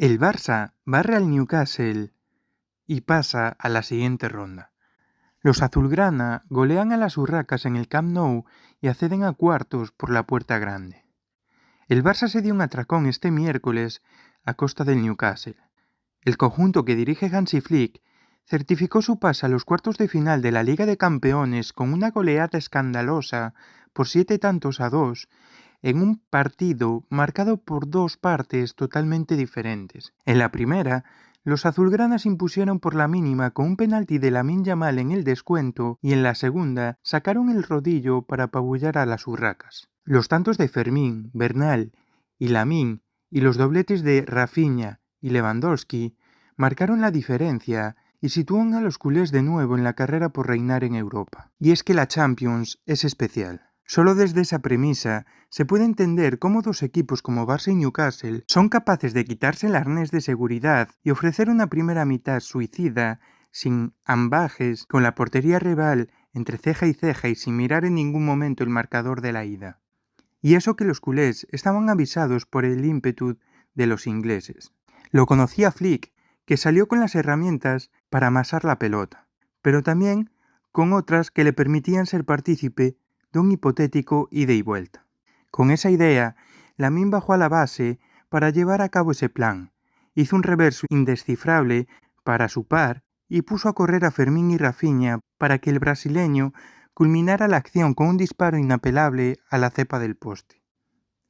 El Barça barre al Newcastle y pasa a la siguiente ronda. Los azulgrana golean a las urracas en el Camp Nou y acceden a cuartos por la puerta grande. El Barça se dio un atracón este miércoles a costa del Newcastle. El conjunto que dirige Hansi Flick certificó su pase a los cuartos de final de la Liga de Campeones con una goleada escandalosa por 7-2 en un partido marcado por dos partes totalmente diferentes. En la primera, los azulgranas impusieron por la mínima con un penalti de Lamine Yamal en el descuento y en la segunda sacaron el rodillo para apabullar a las urracas. Los tantos de Fermín, Bernal y Lamine y los dobletes de Rafinha y Lewandowski marcaron la diferencia y sitúan a los culés de nuevo en la carrera por reinar en Europa. Y es que la Champions es especial. Solo desde esa premisa se puede entender cómo dos equipos como Barça y Newcastle son capaces de quitarse el arnés de seguridad y ofrecer una primera mitad suicida, sin ambajes, con la portería rival entre ceja y sin mirar en ningún momento el marcador de la ida. Y eso que los culés estaban avisados por el ímpetu de los ingleses. Lo conocía Flick, que salió con las herramientas para amasar la pelota, pero también con otras que le permitían ser partícipe de un hipotético ida y vuelta. Con esa idea, Lamine bajó a la base para llevar a cabo ese plan. Hizo un reverso indescifrable para su par y puso a correr a Fermín y Rafinha para que el brasileño culminara la acción con un disparo inapelable a la cepa del poste.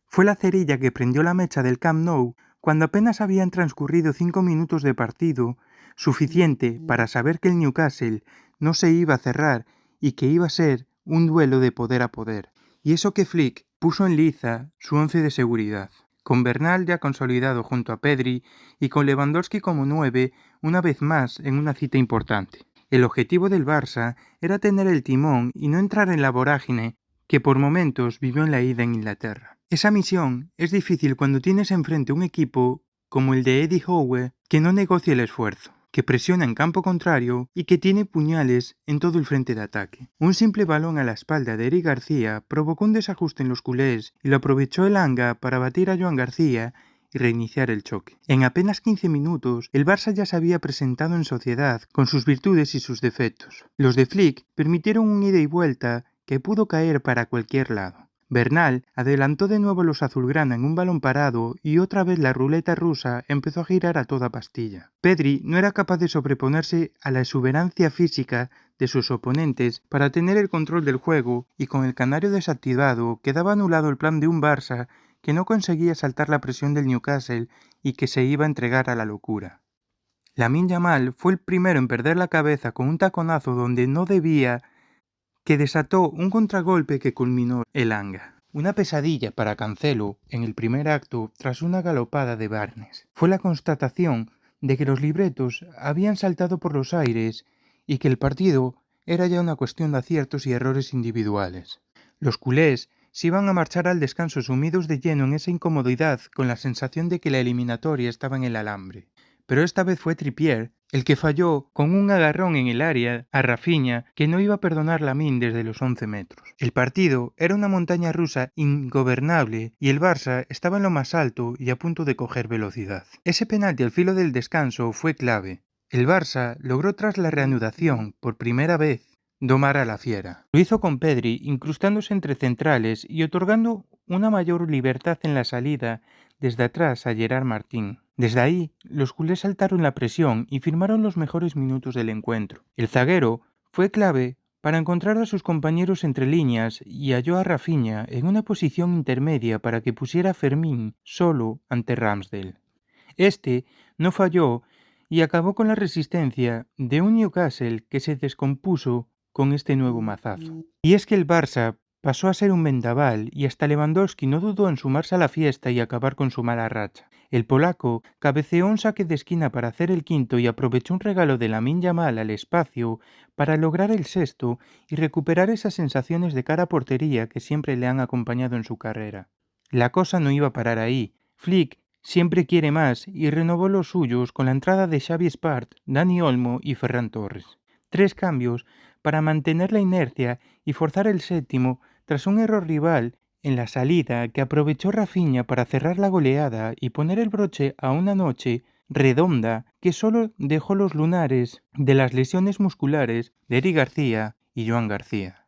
Fue la cerilla que prendió la mecha del Camp Nou cuando apenas habían transcurrido 5 minutos de partido, suficiente para saber que el Newcastle no se iba a cerrar y que iba a ser un duelo de poder a poder. Y eso que Flick puso en liza su once de seguridad, con Bernal ya consolidado junto a Pedri y con Lewandowski como 9 una vez más en una cita importante. El objetivo del Barça era tener el timón y no entrar en la vorágine que por momentos vivió en la ida en Inglaterra. Esa misión es difícil cuando tienes enfrente un equipo como el de Eddie Howe que no negocia el esfuerzo, que presiona en campo contrario y que tiene puñales en todo el frente de ataque. Un simple balón a la espalda de Eric García provocó un desajuste en los culés y lo aprovechó el Anga para batir a Joan García y reiniciar el choque. En apenas 15 minutos, el Barça ya se había presentado en sociedad con sus virtudes y sus defectos. Los de Flick permitieron un ida y vuelta que pudo caer para cualquier lado. Bernal adelantó de nuevo a los azulgrana en un balón parado y otra vez la ruleta rusa empezó a girar a toda pastilla. Pedri no era capaz de sobreponerse a la exuberancia física de sus oponentes para tener el control del juego y con el canario desactivado quedaba anulado el plan de un Barça que no conseguía saltar la presión del Newcastle y que se iba a entregar a la locura. Lamine Yamal fue el primero en perder la cabeza con un taconazo donde no debía, que desató un contragolpe que culminó el Anga. Una pesadilla para Cancelo en el primer acto tras una galopada de Barnes. Fue la constatación de que los libretos habían saltado por los aires y que el partido era ya una cuestión de aciertos y errores individuales. Los culés se iban a marchar al descanso sumidos de lleno en esa incomodidad con la sensación de que la eliminatoria estaba en el alambre. Pero esta vez fue Trippier el que falló con un agarrón en el área a Rafinha que no iba a perdonar Lamine desde los 11 metros. El partido era una montaña rusa ingobernable y el Barça estaba en lo más alto y a punto de coger velocidad. Ese penalti al filo del descanso fue clave. El Barça logró tras la reanudación, por primera vez, domar a la fiera. Lo hizo con Pedri incrustándose entre centrales y otorgando una mayor libertad en la salida desde atrás a Gerard Martín. Desde ahí, los culés saltaron la presión y firmaron los mejores minutos del encuentro. El zaguero fue clave para encontrar a sus compañeros entre líneas y halló a Rafinha en una posición intermedia para que pusiera a Fermín solo ante Ramsdale. Este no falló y acabó con la resistencia de un Newcastle que se descompuso con este nuevo mazazo. Y es que el Barça pasó a ser un vendaval y hasta Lewandowski no dudó en sumarse a la fiesta y acabar con su mala racha. El polaco cabeceó un saque de esquina para hacer el quinto y aprovechó un regalo de Lamine Yamal al espacio para lograr el sexto y recuperar esas sensaciones de cara a portería que siempre le han acompañado en su carrera. La cosa no iba a parar ahí. Flick siempre quiere más y renovó los suyos con la entrada de Xavi Espart, Dani Olmo y Ferran Torres. 3 cambios para mantener la inercia y forzar el séptimo tras un error rival en la salida que aprovechó Rafinha para cerrar la goleada y poner el broche a una noche redonda que solo dejó los lunares de las lesiones musculares de Eric García y Joan García.